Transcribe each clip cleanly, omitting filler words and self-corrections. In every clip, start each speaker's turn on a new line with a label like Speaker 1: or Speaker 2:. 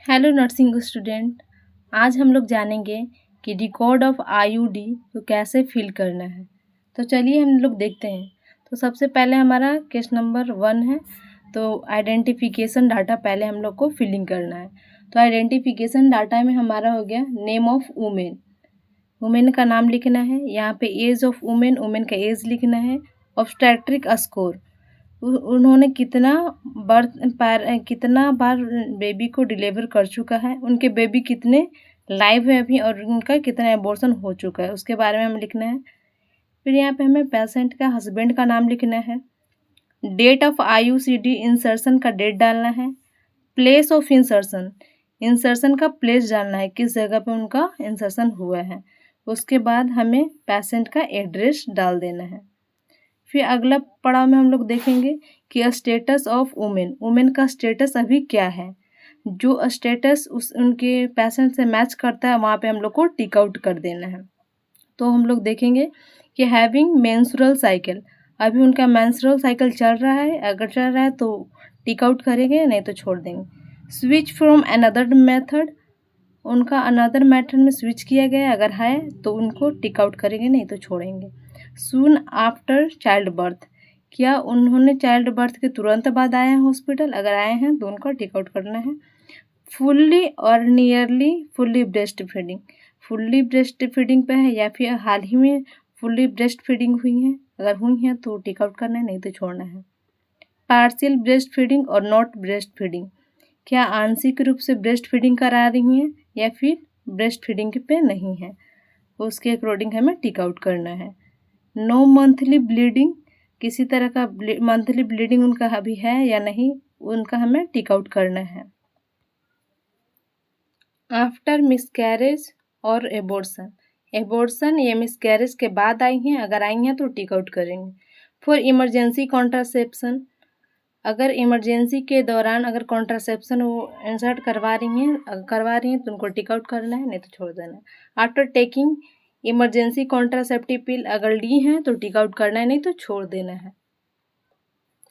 Speaker 1: Hello nursing student. आज हम लोग जानेंगे कि रिकॉर्ड ऑफ आईयूडी को कैसे फिल करना है। तो चलिए हम लोग देखते हैं। तो सबसे पहले हमारा केस नंबर 1 है। तो आइडेंटिफिकेशन डाटा पहले हम लोग को फिलिंग करना है। तो आइडेंटिफिकेशन डाटा में हमारा हो गया नेम ऑफ वुमेन, वुमेन का नाम लिखना है। यहाँ पे एज ऑफ वुमेन, वुमेन का एज लिखना है। ऑब्स्टेट्रिक स्कोर, उन्होंने कितना बार बेबी को डिलीवर कर चुका है, उनके बेबी कितने लाइव है अभी और उनका कितना एबॉर्शन हो चुका है, उसके बारे में हमें लिखना है। फिर यहाँ पे हमें पेशेंट का हस्बैंड का नाम लिखना है। डेट ऑफ आईयूसीडी इंसर्शन का डेट डालना है। प्लेस ऑफ इंसर्शन, इंसर्शन का प्लेस डालना है, किस जगह पे उनका इंसर्शन हुआ है। उसके बाद हमें पेशेंट का एड्रेस डाल देना है। फिर अगला पड़ाव में हम लोग देखेंगे कि स्टेटस ऑफ वुमेन, वुमेन का स्टेटस अभी क्या है। जो स्टेटस उनके पेशेंट से मैच करता है वहाँ पे हम लोग को टिक आउट कर देना है। तो हम लोग देखेंगे कि हैविंग मेंस्ट्रुअल साइकिल, अभी उनका मेंस्ट्रुअल साइकिल चल रहा है, अगर चल रहा है तो टिक आउट करेंगे, नहीं तो छोड़ देंगे। स्विच फ्रॉम अनदर मेथड, उनका अनदर मेथड में स्विच किया गया, अगर है तो उनको टिक आउट करेंगे, नहीं तो छोड़ेंगे। सून आफ्टर चाइल्ड बर्थ, क्या उन्होंने चाइल्ड बर्थ के तुरंत बाद आए हैं हॉस्पिटल, अगर आए हैं तो उनको टिक आउट करना है। फुल्ली और nearly fully breast feeding, fully breast feeding पे है या फिर हाल ही में फुल्ली ब्रेस्ट फीडिंग हुई है, अगर हुई हैं तो टिक आउट करना है, नहीं तो छोड़ना है। पार्शियल ब्रेस्ट फीडिंग और नॉट ब्रेस्ट फीडिंग, क्या आंशिक रूप से ब्रेस्ट फीडिंग करा रही हैं या फिर ब्रेस्ट फीडिंग पे नहीं है, उसके अकॉर्डिंग हमें टिक आउट करना है। नो मंथली ब्लीडिंग, किसी तरह का मंथली ब्लीडिंग उनका अभी है या नहीं, उनका हमें टिक आउट करना है। आफ्टर मिसकैरेज और एबॉर्शन, एबॉर्शन या मिसकैरेज के बाद आई हैं, अगर आई हैं तो टिक आउट करेंगे। फॉर इमरजेंसी कॉन्ट्रासेप्शन, अगर इमरजेंसी के दौरान अगर कॉन्ट्रासेप्शन वो इंसर्ट करवा रही हैं तो उनको टिक आउट करना है, नहीं तो छोड़ देना है। आफ्टर टेकिंग इमरजेंसी कॉन्ट्रासेप्टिव पिल, अगर ली हैं तो टिक आउट करना है, नहीं तो छोड़ देना है।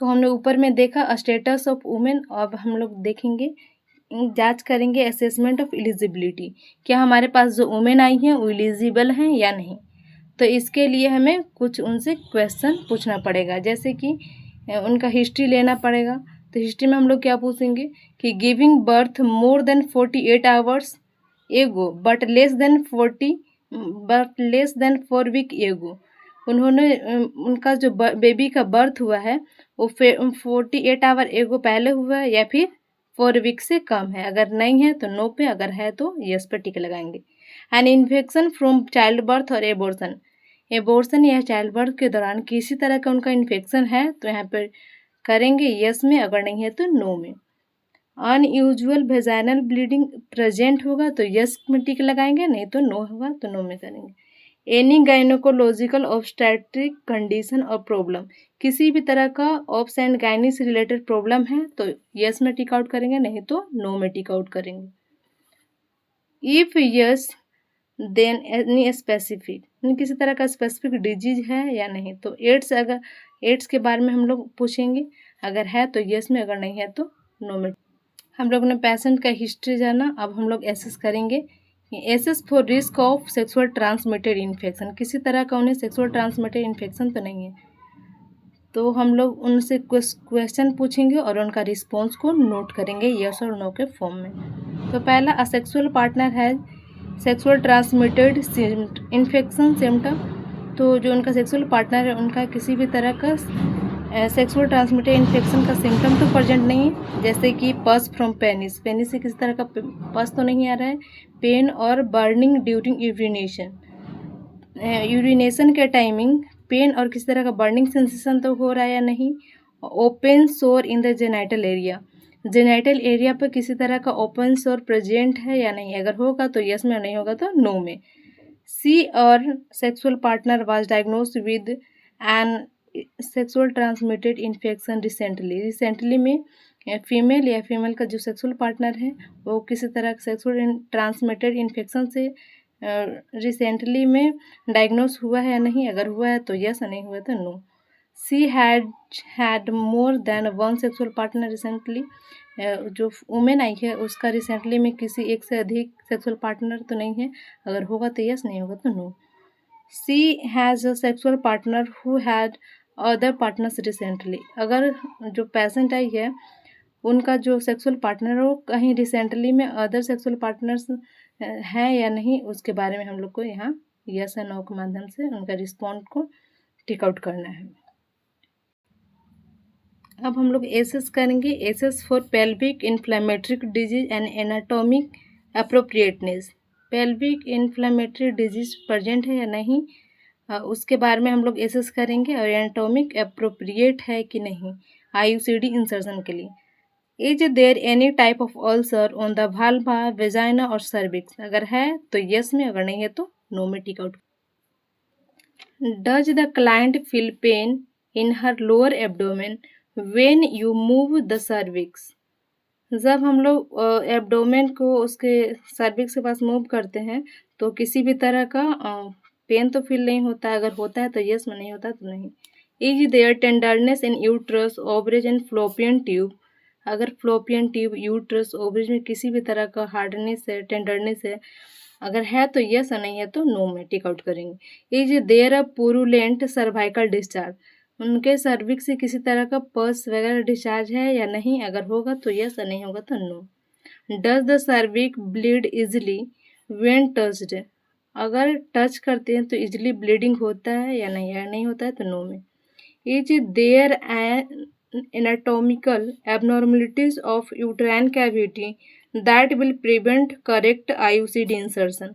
Speaker 1: तो हमने ऊपर में देखा स्टेटस ऑफ वुमेन। अब हम लोग देखेंगे, जांच करेंगे असेसमेंट ऑफ एलिजिबिलिटी, क्या हमारे पास जो वुमेन आई हैं वो एलिजिबल हैं या नहीं। तो इसके लिए हमें कुछ उनसे क्वेश्चन पूछना पड़ेगा, जैसे कि उनका हिस्ट्री लेना पड़ेगा। तो हिस्ट्री में हम लोग क्या पूछेंगे कि giving birth more than 48 hours एगो बट लेस देन 4 वीक एगो, उन्होंने उनका जो बेबी का बर्थ हुआ है वो 48 आवर एगो पहले हुआ है या फिर 4 वीक से कम है, अगर नहीं है तो नो पे, अगर है तो यस पे टिक लगाएंगे। An infection from child birth और एबॉर्शन, एबॉर्शन या चाइल्ड बर्थ के दौरान किसी तरह का उनका इन्फेक्शन है तो यहाँ पर करेंगे यस में, अगर नहीं है तो नो में। अनयूजुअल वेजाइनल ब्लीडिंग प्रेजेंट होगा तो यस में टिक लगाएंगे, नहीं तो नो होगा तो नो में करेंगे। एनी गायनोकोलॉजिकल ऑब्स्टेट्रिक कंडीशन और प्रॉब्लम, किसी भी तरह का ऑब्स एंड गायनी से रिलेटेड प्रॉब्लम है तो यस में टिक आउट करेंगे, नहीं तो नो में टिक आउट करेंगे। If yes then any specific, किसी तरह का स्पेसिफिक डिजीज है या नहीं। तो एड्स, अगर एड्स के बारे में हम लोग पूछेंगे, अगर है तो यस में, अगर नहीं है तो नो में। हम लोग ने पेशेंट का हिस्ट्री जाना, अब हम लोग एसेस करेंगे। Assess for risk of sexual transmitted infection, किसी तरह का उन्हें सेक्सुअल ट्रांसमिटेड इन्फेक्शन तो नहीं है। तो हम लोग उनसे क्वेश्चन पूछेंगे और उनका रिस्पॉन्स को नोट करेंगे यस और नो के फॉर्म में। तो पहला, असेक्सुअल पार्टनर है सेक्सुअल ट्रांसमिटेड इन्फेक्शन सिम्टम, तो जो उनका सेक्सुअल पार्टनर है उनका किसी भी तरह का सेक्सुअल ट्रांसमिटेड इन्फेक्शन का सिम्टम तो प्रेजेंट नहीं है, जैसे कि पस फ्रॉम पेनिस, पेनिस से किसी तरह का पस तो नहीं आ रहा है। पेन और बर्निंग ड्यूरिंग यूरिनेशन, यूरिनेशन के टाइमिंग पेन और किसी तरह का बर्निंग सेंसेशन तो हो रहा है या नहीं। ओपन सोर in the genital area, genital area पर किसी तरह का ओपन सोर प्रेजेंट है या नहीं, अगर होगा तो यस में, नहीं होगा तो नो में। She or sexual partner was diagnosed with an sexual transmitted infection recently में फीमेल या फीमेल का जो सेक्सुअल पार्टनर है वो किसी तरह का सेक्सुअल ट्रांसमिटेड इन्फेक्शन से रिसेंटली में डायग्नोस हुआ है या नहीं, अगर हुआ है तो यस, नहीं हुआ तो no. She had more than one sexual partner recently, जो वुमेन आई है उसका रिसेंटली में किसी एक से अधिक सेक्सुअल पार्टनर तो नहीं है, अगर होगा तो यस, नहीं होगा तो no. She has a sexual partner who had other partners recently, अगर जो पेशेंट आई है उनका जो सेक्सुअल पार्टनर हो कहीं रिसेंटली में अदर सेक्सुअल पार्टनर्स हैं या नहीं, उसके बारे में हम लोग को यहाँ यस या नो के माध्यम से उनका रिस्पॉन्ड को टिक आउट करना है। अब हम लोग एसएस करेंगे। SS for pelvic inflammatory disease and anatomic appropriateness. Pelvic inflammatory disease present है या नहीं, उसके बारे में हम लोग एसएस करेंगे, और एनाटॉमिक अप्रोप्रिएट है कि नहीं आईयूसीडी इंसर्शन के लिए। Is there any type of ulcer on the vulva, vagina और सर्विक्स, अगर है तो यस में, अगर नहीं है तो नो में tick out. Does the client feel pain in her lower abdomen when you move the cervix, जब हम लोग एब्डोमेन को उसके सर्विक्स के पास मूव करते हैं तो किसी भी तरह का पेन तो फील नहीं होता है, अगर होता है तो यस में, नहीं होता तो नहीं। Is there tenderness in uterus, ovaries and fallopian tube, अगर फ्लोपियन ट्यूब, यूट्रस, ओवरेज में किसी भी तरह का हार्डनेस है, टेंडरनेस है, अगर है तो यस और नहीं है तो नो में टिक आउट करेंगे। Is there a purulent cervical discharge, उनके सर्विक्स से किसी तरह का पस वगैरह डिस्चार्ज है या नहीं, अगर होगा तो यस और नहीं होगा तो no. Does the cervix bleed easily when touched, अगर टच करते हैं तो इजली ब्लीडिंग होता है या नहीं, अगर नहीं होता है तो नो में। Is there an anatomical abnormalities of uterine cavity that will prevent correct IUCD insertion,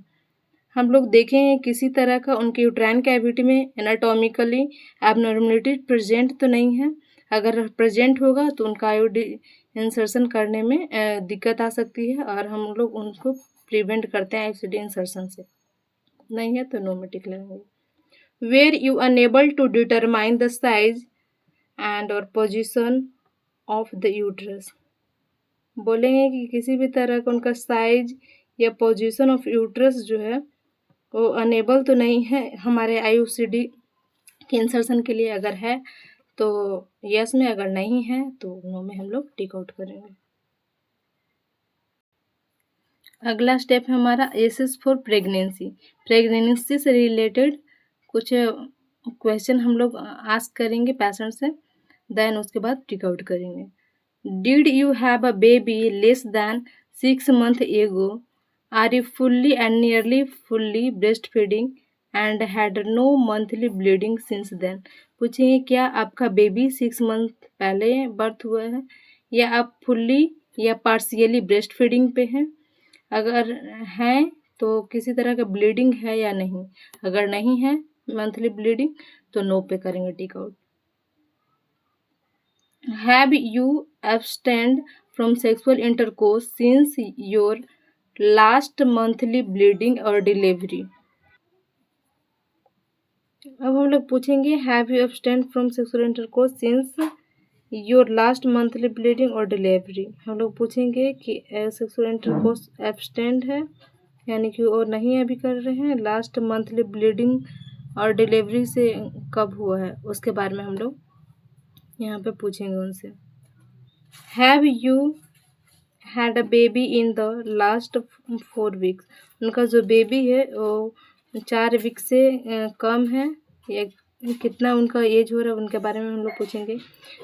Speaker 1: हम लोग देखें किसी तरह का उनके यूट्राइन कैविटी में एनाटॉमिकली एबनॉर्मलिटी प्रेजेंट तो नहीं है, अगर प्रेजेंट होगा तो उनका आईयूडी इंसर्शन करने में दिक्कत आ सकती है, और हम लोग उनको प्रिवेंट करते हैं आईयूसीडी इंसर्शन से, नहीं है तो नो में टिक लगाएंगे। Were you unable to determine the size and और पोजिशन ऑफ द यूट्रस, बोलेंगे कि किसी भी तरह का उनका साइज या पोजीशन ऑफ यूट्रस जो है वो अनेबल तो नहीं है हमारे आईयूसीडी के इंसर्शन के लिए, अगर है तो यस में, अगर नहीं है तो नो में हम लोग टिक आउट करेंगे। अगला स्टेप है हमारा एसएस फॉर प्रेगनेंसी। प्रेगनेंसी से रिलेटेड कुछ क्वेश्चन हम लोग आस्क करेंगे पेशेंट से, देन उसके बाद टिक आउट करेंगे। Did you have a baby less than 6 months ago? Are you fully and nearly fully breastfeeding and had no monthly bleeding since then? पूछेंगे क्या आपका बेबी 6 मंथ पहले बर्थ हुआ है, या आप फुल्ली या पार्शियली ब्रेस्ट फीडिंग पे हैं, अगर हैं तो किसी तरह का ब्लीडिंग है या नहीं, अगर नहीं है मंथली ब्लीडिंग तो नो पे करेंगे tick out. Have you abstained from sexual intercourse since your last monthly bleeding or delivery? अब हम लोग पूछेंगे have you abstained from sexual intercourse since your last monthly bleeding or delivery, हम लोग पूछेंगे कि sexual intercourse abstained है यानी कि और नहीं अभी कर रहे हैं, लास्ट मंथली ब्लीडिंग और डिलीवरी से कब हुआ है उसके बारे में हम लोग यहाँ पे पूछेंगे उनसे। Have you had a baby in the last 4 weeks, उनका जो बेबी है वो 4 वीक से कम है या कितना उनका एज हो रहा है उनके बारे में हम लोग पूछेंगे।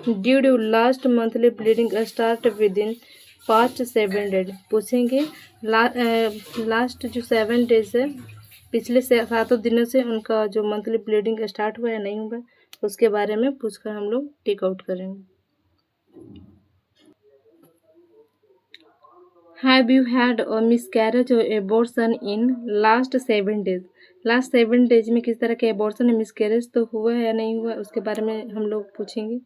Speaker 1: Due to last monthly bleeding start within past 7 days, पूछेंगे लास्ट जो 7 डेज है पिछले 7 दिनों से उनका जो मंथली ब्लीडिंग स्टार्ट हुआ या नहीं हुआ उसके बारे में पूछकर हम लोग टिक आउट करेंगे। Have you had a miscarriage or abortion in last 7 days? Last 7 days में किस तरह के एबॉर्शन या मिसकैरेज तो हुआ है या नहीं हुआ उसके बारे में हम लोग पूछेंगे।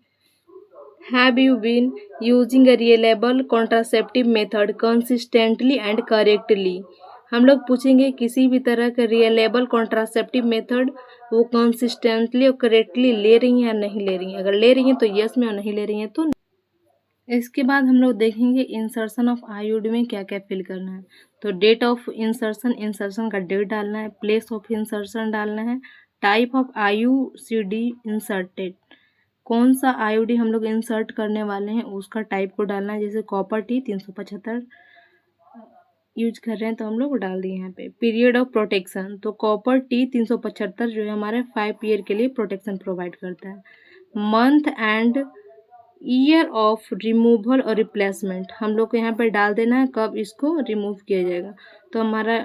Speaker 1: Have you been using a reliable contraceptive method consistently and correctly? हम लोग पूछेंगे किसी भी तरह का रियलेबल कॉन्ट्रासेप्टिव मेथड वो कंसिस्टेंटली और करेक्टली ले रही हैं या नहीं ले रही हैं, अगर ले रही हैं तो यस में और नहीं ले रही हैं तो। इसके बाद हम लोग देखेंगे इंसर्शन ऑफ आईयूडी में क्या क्या फिल करना है, तो डेट ऑफ इंसर्शन, इंसर्शन का डेट डालना है, प्लेस ऑफ इंसर्शन डालना है, टाइप ऑफ आईयूसीडी इंसर्टेड, कौन सा आईयूडी हम लोग इंसर्ट करने वाले हैं उसका टाइप को डालना है। जैसे कॉपर टी 375 यूज कर रहे हैं तो हम लोग डाल दिए यहाँ पे। पीरियड ऑफ प्रोटेक्शन, तो कॉपर टी 375 जो है हमारे 5 ईयर के लिए प्रोटेक्शन प्रोवाइड करता है। Month and year of removal और रिप्लेसमेंट हम लोग को यहाँ पर डाल देना है कब इसको रिमूव किया जाएगा। तो हमारा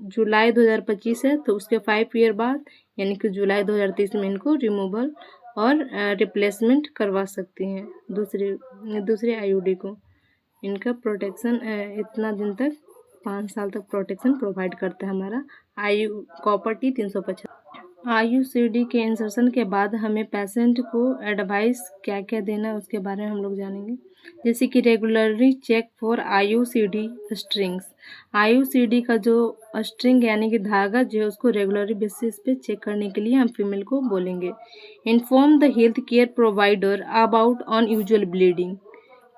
Speaker 1: जुलाई 2025 है, तो उसके 5 ईयर बाद यानी कि जुलाई 2030 में इनको रिमूवल और रिप्लेसमेंट करवा सकती हैं दूसरे आईयूडी को। इनका प्रोटेक्शन इतना दिन तक 5 साल तक प्रोटेक्शन प्रोवाइड करता है हमारा कॉपर टी 375। आईयूसीडी के इंसर्शन के बाद हमें पेशेंट को एडवाइस क्या क्या देना है उसके बारे में हम लोग जानेंगे। जैसे कि regularly check for IUCD strings, IUCD का जो स्ट्रिंग यानी कि धागा जो है उसको रेगुलरली बेसिस पे चेक करने के लिए हम फीमेल को बोलेंगे। Inform the health care provider about unusual bleeding,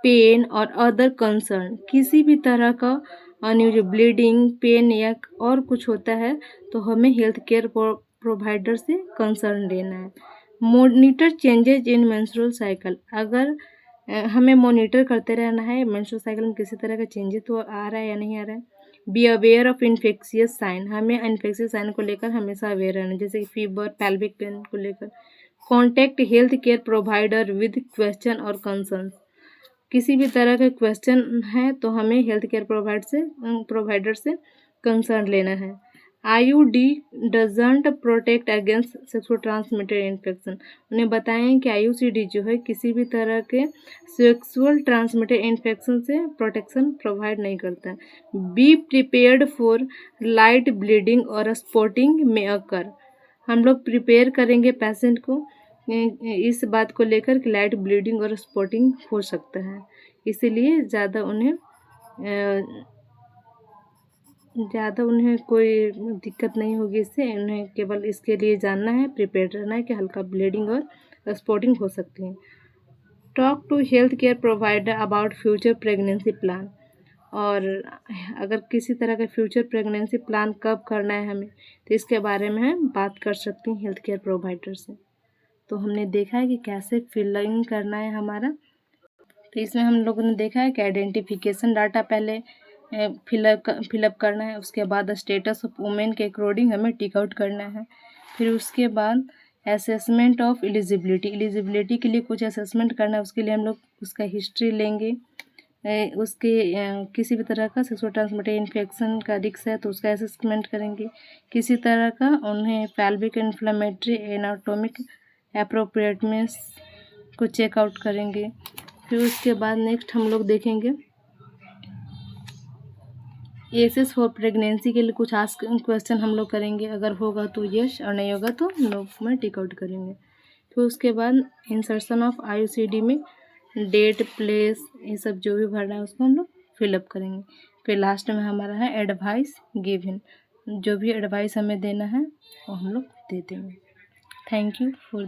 Speaker 1: pain और अदर कंसर्न, किसी भी तरह का अनयूजुअल ब्लीडिंग, पेन या और कुछ होता है तो हमें हेल्थ केयर प्रोवाइडर से कंसर्न लेना है। Monitor changes in menstrual cycle, अगर हमें मॉनिटर करते रहना है मेंस्ट्रुअल साइकिल में किसी तरह का चेंजेस तो आ रहा है या नहीं आ रहा है। Be aware of infectious sign, हमें इन्फेक्शियस साइन को लेकर हमेशा अवेयर रहना है, जैसे कि फीवर, पेल्विक पेन को लेकर। Contact health care provider with question और कंसर्न, किसी भी तरह का क्वेश्चन है तो हमें हेल्थ केयर प्रोवाइडर से कंसर्न लेना है। IUD doesn't protect against sexual transmitted infection, उन्हें बताएं कि आईयूसीडी जो है किसी भी तरह के सेक्सुअल ट्रांसमिटेड इन्फेक्शन से प्रोटेक्शन प्रोवाइड नहीं करता है। Be prepared for light bleeding और स्पॉटिंग में अकर, हम लोग प्रिपेयर करेंगे पेशेंट को इस बात को लेकर कि लाइट ब्लीडिंग और स्पॉटिंग हो सकता है, इसीलिए ज़्यादा उन्हें कोई दिक्कत नहीं होगी इससे। उन्हें केवल इसके लिए जानना है, प्रिपेयर रहना है कि हल्का ब्लीडिंग और स्पॉटिंग हो सकती है। Talk to health care provider about future pregnancy plan, और अगर किसी तरह का फ्यूचर प्रेगनेंसी प्लान कब करना है हमें तो इसके बारे में हम बात कर सकते हैं हेल्थ केयर प्रोवाइडर से। तो हमने देखा है कि कैसे फिलिंग करना है हमारा। तो इसमें हम लोगों ने देखा है कि आइडेंटिफिकेशन डाटा पहले फिलअप करना है, उसके बाद स्टेटस ऑफ वुमेन के अकॉर्डिंग हमें टिक आउट करना है। फिर उसके बाद असेसमेंट ऑफ एलिजिबिलिटी के लिए कुछ असेसमेंट करना है, उसके लिए हम लोग उसका हिस्ट्री लेंगे, उसके किसी भी तरह का सेक्सुअल ट्रांसमिटेड इन्फेक्शन का रिस्क है तो उसका असेसमेंट करेंगे। किसी तरह का उन्हें पेल्विक इन्फ्लेमेटरी एनाटॉमिक एप्रोप्रिएटनेस को चेकआउट करेंगे। फिर उसके बाद नेक्स्ट हम लोग देखेंगे एसेस फॉर प्रेगनेंसी के लिए कुछ आस्क क्वेश्चन हम लोग करेंगे, अगर होगा तो यस और नहीं होगा तो नो में टिक आउट करेंगे। फिर उसके बाद इंसर्शन ऑफ आईयूसीडी में डेट, प्लेस, ये सब जो भी भरना है उसको हम लोग फिलअप करेंगे। फिर लास्ट में हमारा है एडवाइस गिवन, जो भी एडवाइस हमें देना है वो हम लोग दे देंगे। Thank you for